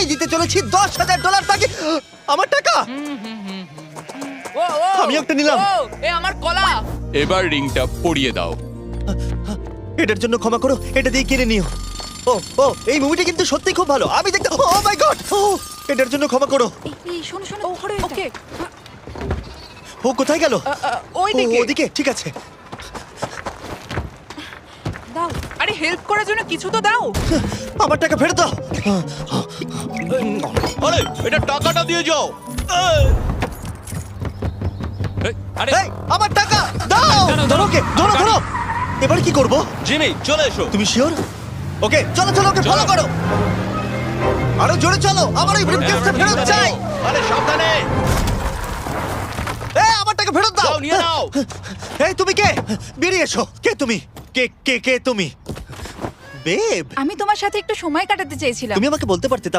আমি দিতে চলেছি $10,000 তাকে। আমার টাকা ও ও আমি একটা নিলাম। ও, এ আমার কলা। এবার রিংটা পরিয়ে দাও। এটার জন্য ক্ষমা করো, এটা দিয়ে কিনে নিও। ও ও এই মুভিটা কিন্তু সত্যি খুব ভালো, আমি দেখতে। ও মাই গড, ও এটার জন্য ক্ষমা করো। এই শোনো শোনো ধরো ওকে ও কোথায় গেল? ওই ও, দিকে। ওদিকে, ঠিক আছে। দাও। আরে হেল্প করার জন্য কিছু তো দাও। আমার টাকা ফেরত দাও। আরে এটা টাকাটা দিয়ে যাও। আরে এই, আমার টাকা দাও। দাঁড়াও, ধরো ওকে, ধরো ধরো। এবার কি করব? জিমি চলে এসো। তুমি শিওর? ওকে চলো চলো, ওকে ফলো করো। আরো জোরে চলো, আমার ওই ব্রিফকেসটা ফেরত চাই। আরে সাবধানে এই আমার টাকা ফেরত দাও। যাও নিয়ে নাও। এই তুমি কে? বেরিয়ে এসো। কে তুমি? কে কে কে তুমি? বেব, আমি তোমার সাথে একটু সময় কাটাতে চেয়েছিলাম। তুমি আমাকে বলতে পারতে